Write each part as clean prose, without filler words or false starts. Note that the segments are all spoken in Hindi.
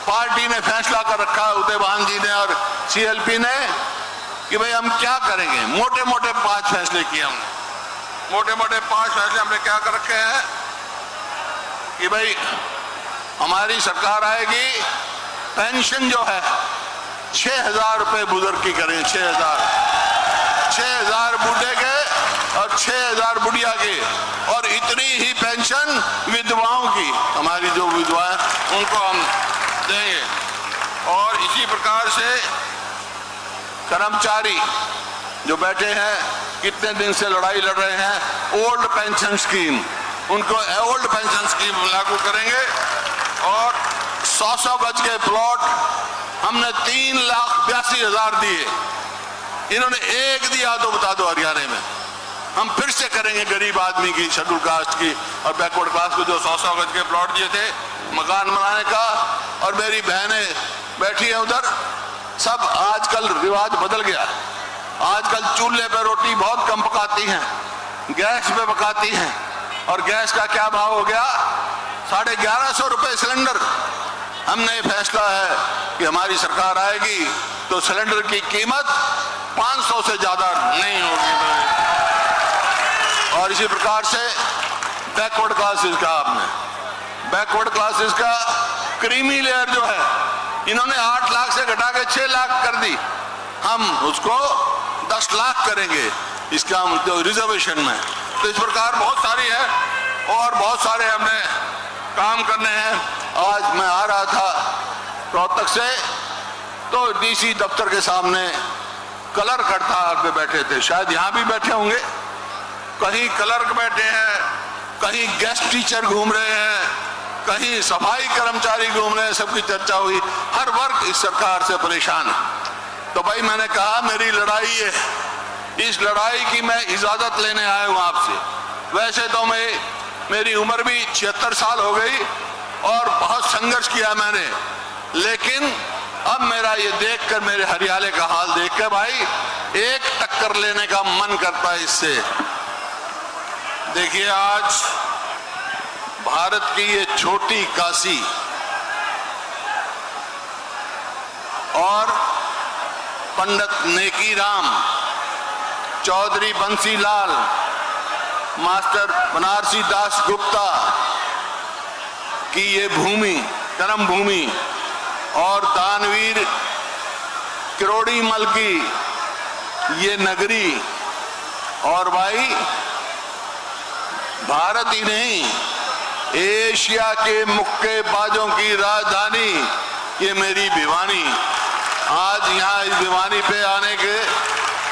पार्टी ने फैसला कर रखा है, उदयभान जी ने और सीएलपी ने, कि भाई हम क्या करेंगे। मोटे मोटे 5 फैसले किए हमने। मोटे मोटे 5 फैसले हमने क्या कर रखे हैं कि भाई हमारी सरकार आएगी, पेंशन जो है 6,000 रुपए बुजुर्ग की करें। 6,000 बूढ़े के और 6,000 बुढ़िया के, और इतनी ही पेंशन विधवाओं की, हमारी जो विधवाएं उनको हम देंगे। और इसी प्रकार से कर्मचारी जो बैठे हैं, कितने दिन से लड़ाई लड़ रहे हैं, ओल्ड पेंशन स्कीम, उनको ओल्ड पेंशन स्कीम लागू करेंगे। और 100 गज के प्लॉट हमने 3,82,000 दिए, इन्होंने 1 दिया तो बता दो हरियाणा में। हम फिर से करेंगे गरीब आदमी की, शेड्यूल कास्ट की और बैकवर्ड क्लास को जो 100 गज के प्लॉट दिए थे मकान बनाने का। और मेरी बहनें बैठी है उधर, सब आजकल रिवाज बदल गया। आजकल चूल्हे पे रोटी बहुत कम पकाती हैं, गैस पे पकाती हैं। और गैस का क्या भाव हो गया? 1150 रुपए सिलेंडर। हमने फैसला है कि हमारी सरकार आएगी तो सिलेंडर की कीमत 500 से ज्यादा नहीं होगी। और इसी प्रकार से बैकवर्ड क्लासेस का, आपने बैकवर्ड क्लासेस का क्रीमी लेयर जो है, इन्होंने 8 लाख से घटा के 6 लाख कर दी। हम उसको 10 लाख करेंगे इसका जो रिजर्वेशन में। तो इस प्रकार बहुत सारी है और बहुत सारे हमने काम करने हैं। आज मैं आ रहा था रोहतक से, तो डीसी दफ्तर के सामने क्लर्क हड़ताल पे बैठे थे, शायद यहाँ भी बैठे होंगे। कहीं क्लर्क बैठे हैं, कहीं गेस्ट टीचर घूम रहे हैं, कहीं सफाई कर्मचारी घूम रहे हैं, सबकी चर्चा हुई। हर वर्ग इस सरकार से परेशान है। तो भाई मैंने कहा मेरी लड़ाई है, इस लड़ाई की मैं इजाजत लेने आया हूं आपसे। वैसे तो मेरी उम्र भी 76 साल हो गई और बहुत संघर्ष किया मैंने, लेकिन अब मेरा ये देखकर, मेरे हरियाणा का हाल देखकर भाई एक टक्कर लेने का मन करता है इससे। देखिए आज भारत की ये छोटी काशी और पंडित नेकीराम, चौधरी बंसीलाल, मास्टर बनारसी दास गुप्ता की ये भूमि, कर्म भूमि, और दानवीर किरोड़ी मल की ये नगरी, और भाई भारत ही नहीं एशिया के मुक्केबाजों की राजधानी ये मेरी भिवानी। आज यहाँ इस भिवानी पे आने के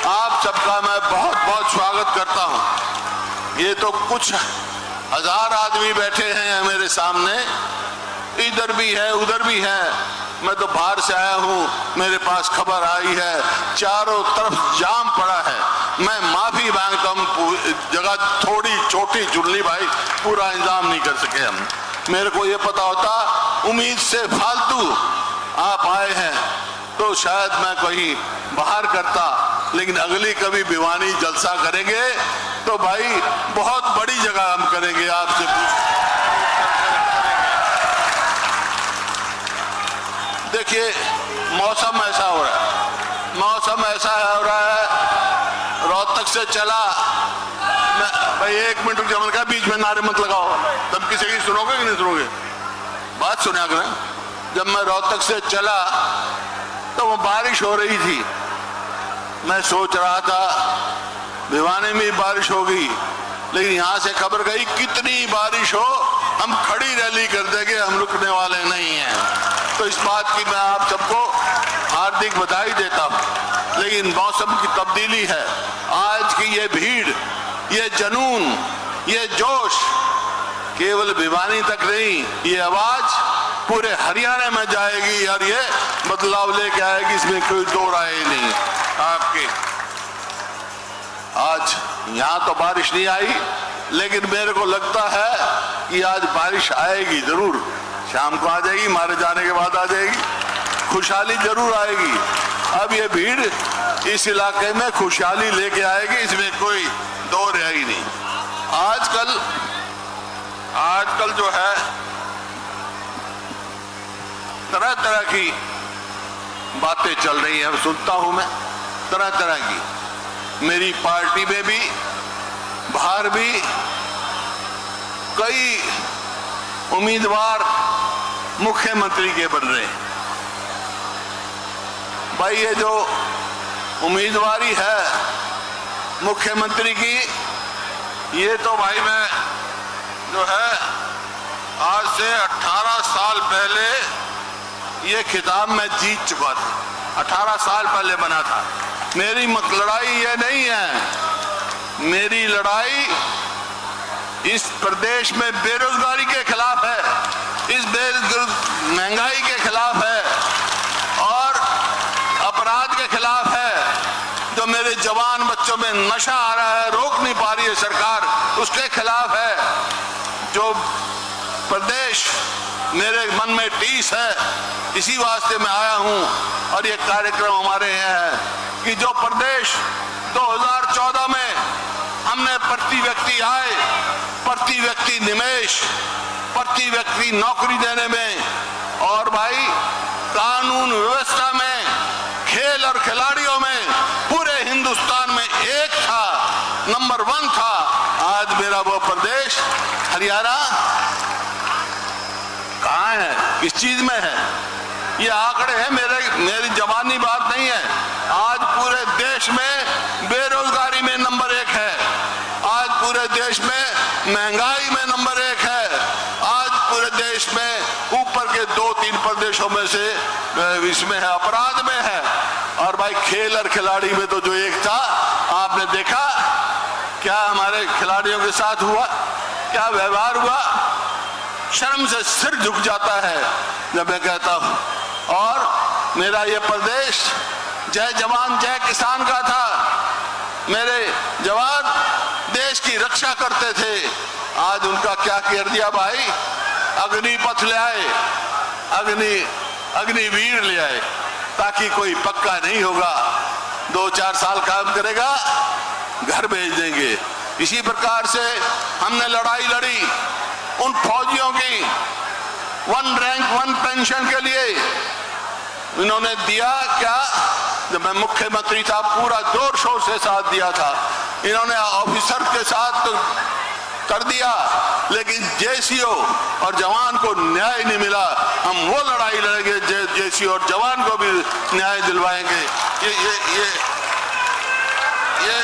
आप सबका मैं बहुत बहुत स्वागत करता हूँ। ये तो कुछ हजार आदमी बैठे हैं मेरे सामने, इधर भी है उधर भी है। मैं तो बाहर से आया हूँ, मेरे पास खबर आई है चारों तरफ जाम पड़ा है। मैं माफी मांगता हूँ, जगह थोड़ी छोटी चुनली भाई, पूरा इंतजाम नहीं कर सके हम। मेरे को ये पता होता, उम्मीद से फालतू आप आए हैं तो शायद मैं कहीं बाहर करता, लेकिन अगली कभी भिवानी जलसा करेंगे तो भाई बहुत बड़ी जगह हम करेंगे आपसे। देखिए मौसम ऐसा हो रहा है, मौसम ऐसा हो रहा है, रोहतक से चला मैं, भाई 1 मिनट जमन का बीच में नारे मत लगाओ, तब किसी की सुनोगे कि नहीं सुनोगे? बात सुना करें। जब मैं रोहतक से चला तो वो बारिश हो रही थी, मैं सोच रहा था भिवानी में बारिश होगी, लेकिन यहाँ से खबर गई कितनी बारिश हो हम खड़ी रैली कर देंगे, हम रुकने वाले नहीं हैं। तो इस बात की मैं आप सबको हार्दिक बधाई देता हूँ। लेकिन मौसम की तब्दीली है, आज की ये भीड़, ये जुनून, ये जोश केवल भिवानी तक नहीं, ये आवाज पूरे हरियाणा में जाएगी और ये बदलाव लेके आएगी, इसमें कोई दो राय नहीं आपके। आज यहाँ तो बारिश नहीं आई, लेकिन मेरे को लगता है कि आज बारिश आएगी जरूर, शाम को आ जाएगी, मारे जाने के बाद आ जाएगी, खुशहाली जरूर आएगी। अब ये भीड़ इस इलाके में खुशहाली लेके आएगी, इसमें कोई दो राय ही नहीं। आजकल जो है तरह तरह की बातें चल रही हैं, सुनता हूं मैं तरह तरह की। मेरी पार्टी में भी बाहर भी कई उम्मीदवार मुख्यमंत्री के बन रहे हैं। भाई ये जो उम्मीदवारी है मुख्यमंत्री की, ये तो भाई मैं जो है आज से 18 साल पहले ये खिताब मैं जीत चुका था। 18 साल पहले बना था। मेरी लड़ाई ये नहीं है, मेरी लड़ाई इस प्रदेश में बेरोजगारी के खिलाफ है, इस महंगाई के खिलाफ है और अपराध के खिलाफ है। जो मेरे जवान बच्चों में नशा आ रहा है, रोक नहीं पा रही है सरकार, उसके खिलाफ है। जो प्रदेश मेरे मन में टीस है, इसी वास्ते मैं आया हूं। और ये कार्यक्रम हमारे यहाँ है कि जो प्रदेश 2014 में हमने प्रति व्यक्ति आय, प्रति व्यक्ति निवेश, प्रति व्यक्ति नौकरी देने में और भाई कानून व्यवस्था में, खेल और खिलाड़ियों में पूरे हिंदुस्तान में एक था, नंबर 1 था। आज मेरा वो प्रदेश हरियाणा कहाँ है, किस चीज में है? ये आंकड़े हैं, मेरी जबानी बात नहीं है। आज पूरे देश में बेरोजगारी में नंबर 1 है, आज पूरे देश में महंगाई में नंबर 1 है, आज पूरे देश में ऊपर के 2-3 प्रदेशों में से इसमें है, अपराध में है। और भाई खेल और खिलाड़ी में तो जो एक था, आपने देखा क्या हमारे खिलाड़ियों के साथ हुआ, क्या व्यवहार हुआ। शर्म से सिर झुक जाता है जब मैं कहता हूं। और मेरा ये प्रदेश जय जवान जय किसान का था। मेरे जवान देश की रक्षा करते थे। आज उनका क्या कर दिया भाई, अग्निपथ ले आए, अग्निवीर ले आए, ताकि कोई पक्का नहीं होगा, 2-4 साल काम करेगा, घर भेज देंगे। इसी प्रकार से हमने लड़ाई लड़ी उन फौजियों की 1 रैंक 1 पेंशन के लिए। इन्होंने दिया क्या, जब मैं मुख्यमंत्री था पूरा जोर शोर से साथ दिया था। इन्होंने ऑफिसर के साथ तो कर दिया, लेकिन जेसीओ और जवान को न्याय नहीं मिला। हम वो लड़ाई लड़ेंगे, जेसीओ और जवान को भी न्याय दिलवाएंगे। ये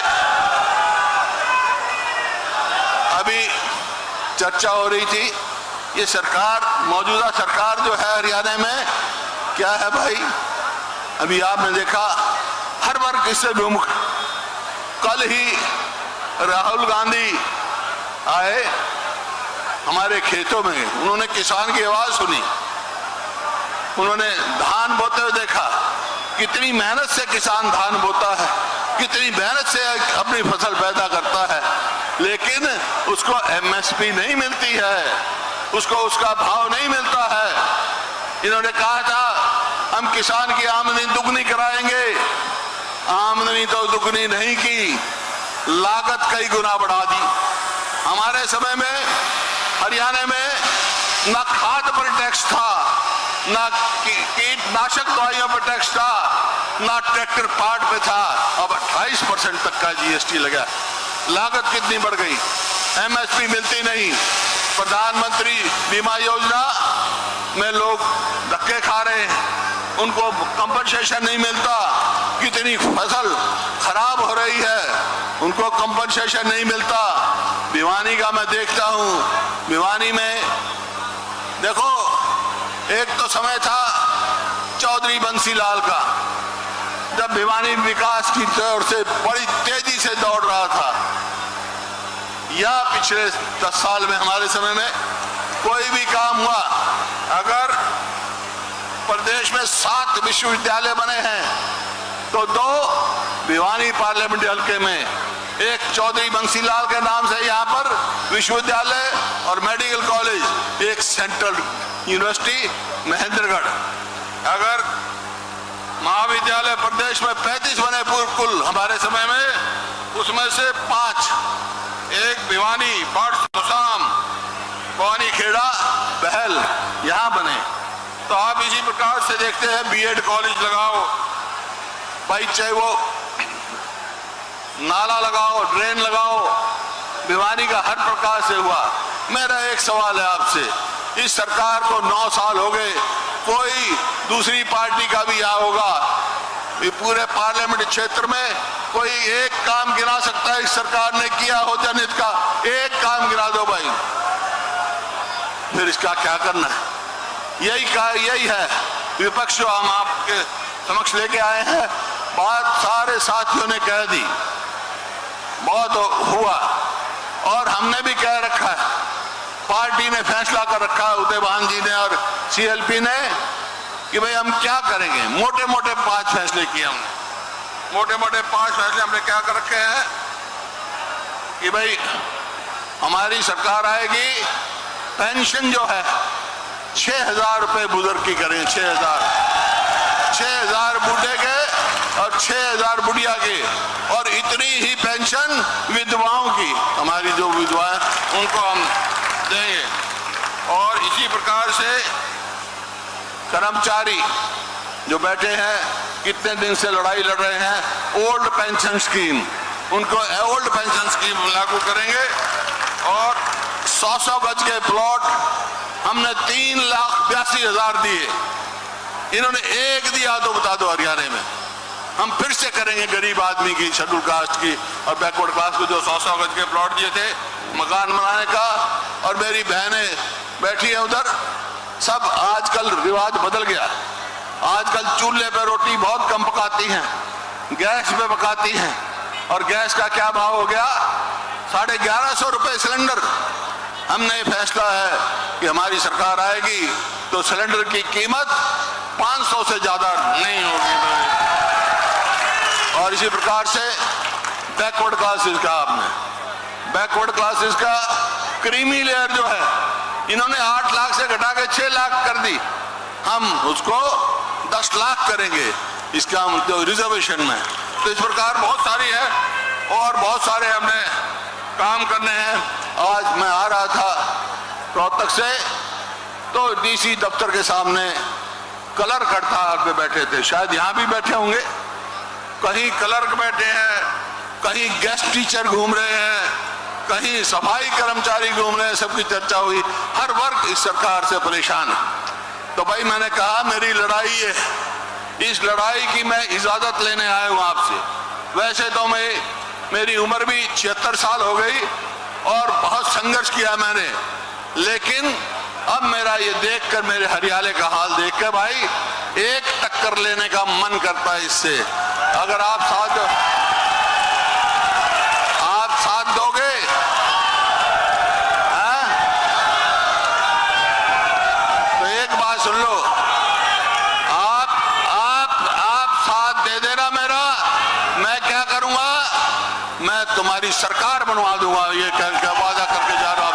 अभी चर्चा हो रही थी, ये सरकार, मौजूदा सरकार जो है हरियाणा में, क्या है भाई, अभी आपने देखा हर वर्ग इससे विमुख। कल ही राहुल गांधी आए हमारे खेतों में, उन्होंने किसान की आवाज सुनी, उन्होंने धान बोते हुए देखा, कितनी मेहनत से किसान धान बोता है, कितनी मेहनत से अपनी फसल पैदा करता है, लेकिन उसको एमएसपी नहीं मिलती है, उसको उसका भाव नहीं मिलता है। इन्होंने कहा था हम किसान की आमदनी दुगनी कराएंगे, आमदनी तो दुगनी नहीं की, लागत कई गुना बढ़ा दी। हमारे समय में हरियाणा में ना खाद पर टैक्स था, ना कीटनाशक दवाइयों पर टैक्स था, ना ट्रैक्टर पार्ट पे था। अब 28% तक का जीएसटी लगा। लागत कितनी बढ़ गई, एमएसपी मिलती नहीं। प्रधानमंत्री बीमा योजना में लोग धक्के खा रहे हैं, उनको कंपनसेशन नहीं मिलता। कितनी फसल खराब हो रही है, उनको कंपनसेशन नहीं मिलता। भिवानी का मैं देखता हूं, भिवानी में देखो, एक तो समय था चौधरी बंसीलाल का, जब भिवानी विकास की ओर से बड़ी तेजी से दौड़ रहा था। या पिछले 10 साल में हमारे समय में कोई भी काम हुआ, अगर प्रदेश में 7 विश्वविद्यालय बने हैं तो 2 भिवानी पार्लियामेंट हल्के में, एक चौधरी बंसीलाल के नाम से यहाँ पर विश्वविद्यालय और मेडिकल कॉलेज, एक सेंट्रल यूनिवर्सिटी महेंद्रगढ़। अगर महाविद्यालय प्रदेश में 35 बने कुल हमारे समय में, उसमें से 5, एक भिवानी, बड़, सुसाम, भवानी खेड़ा, बहल यहाँ बने। तो आप इसी प्रकार से देखते हैं बीएड कॉलेज लगाओ भाई, चाहे वो नाला लगाओ, ड्रेन लगाओ, बीमारी का हर प्रकार से हुआ। मेरा एक सवाल है आपसे, इस सरकार को 9 साल हो गए, कोई दूसरी पार्टी का भी यहाँ होगा, ये पूरे पार्लियामेंट क्षेत्र में कोई एक काम गिना सकता है इस सरकार ने किया हो जनहित का? एक काम गिना दो भाई, फिर इसका क्या करना है? यही है विपक्ष जो हम आपके समक्ष लेके आए हैं। बात सारे साथियों ने कह दी, बहुत हुआ, और हमने भी कह रखा है, पार्टी ने फैसला कर रखा है, उदयभान जी ने और सीएलपी ने, कि भाई हम क्या करेंगे। मोटे मोटे 5 फैसले किए हमने, मोटे मोटे 5 फैसले हमने क्या कर रखे हैं कि भाई हमारी सरकार आएगी, पेंशन जो है 6,000 रुपए बुजुर्ग की करें, 6,000 बूढ़े के और 6,000 बुढ़िया के, और इतनी ही पेंशन विधवाओं की, हमारी जो विधवाएं उनको हम देंगे। और इसी प्रकार से कर्मचारी जो बैठे हैं, कितने दिन से लड़ाई लड़ रहे हैं, ओल्ड पेंशन स्कीम, उनको ओल्ड पेंशन स्कीम लागू करेंगे। और 100 गज के प्लॉट हमने 3,82,000 दिए, इन्होंने एक दिया तो बता दो हरियाणा में। हम फिर से करेंगे गरीब आदमी की, शेड्यूल कास्ट की और बैकवर्ड क्लास को जो 100 गज के प्लॉट दिए थे मकान बनाने का। और मेरी बहनें बैठी है उधर, सब आजकल रिवाज बदल गया, आजकल चूल्हे पे रोटी बहुत कम पकाती हैं, गैस पे पकाती हैं, और गैस का क्या भाव हो गया, 1150 रुपए सिलेंडर। हमने फैसला है कि हमारी सरकार आएगी तो सिलेंडर की कीमत 500 से ज्यादा नहीं होगी। और इसी प्रकार से बैकवर्ड क्लासेस का, आपने बैकवर्ड क्लासेस का क्रीमी लेयर जो है, इन्होंने 8 लाख से घटा के 6 लाख कर दी, हम उसको 10 लाख करेंगे इसका जो रिजर्वेशन में। तो इस प्रकार बहुत सारी है और बहुत सारे हमने काम करने हैं। आज मैं आ रहा था रोहतक से, तो डीसी दफ्तर के सामने कलर हड़ताल पे बैठे थे, शायद यहाँ भी बैठे होंगे, कहीं क्लर्क बैठे हैं, कहीं गेस्ट टीचर घूम रहे हैं, कहीं सफाई कर्मचारी घूम रहे हैं, सबकी चर्चा हुई। हर वर्ग इस सरकार से परेशान है। तो भाई मैंने कहा मेरी लड़ाई है, इस लड़ाई की मैं इजाजत लेने आया हूं आपसे। वैसे तो मेरी उम्र भी 76 साल हो गई और बहुत संघर्ष किया मैंने, लेकिन अब मेरा ये देखकर, मेरे हरियाणा का हाल देखकर भाई एक टक्कर लेने का मन करता है इससे। अगर आप साथ दोगे, तो एक बात सुन लो, आप साथ दे देना मेरा, मैं क्या करूंगा, मैं तुम्हारी सरकार बनवा दूंगा, ये वादा करके जा रहा हूं।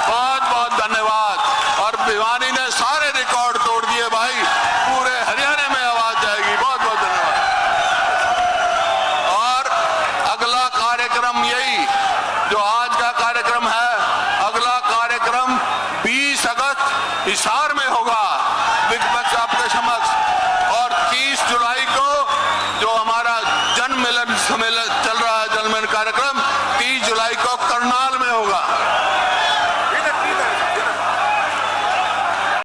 बहुत बहुत धन्यवाद। और भिवानी ने सारे रिकॉर्ड तोड़ दिए भाई, पूरे हरियाणा में आवाज जाएगी। बहुत बहुत धन्यवाद। और अगला कार्यक्रम यही जो आज का कार्यक्रम है, अगला कार्यक्रम 20 अगस्त हिसार में होगा, विपक्ष आपके समक्ष। और 30 जुलाई को जो हमारा जन मिलन सम्मेलन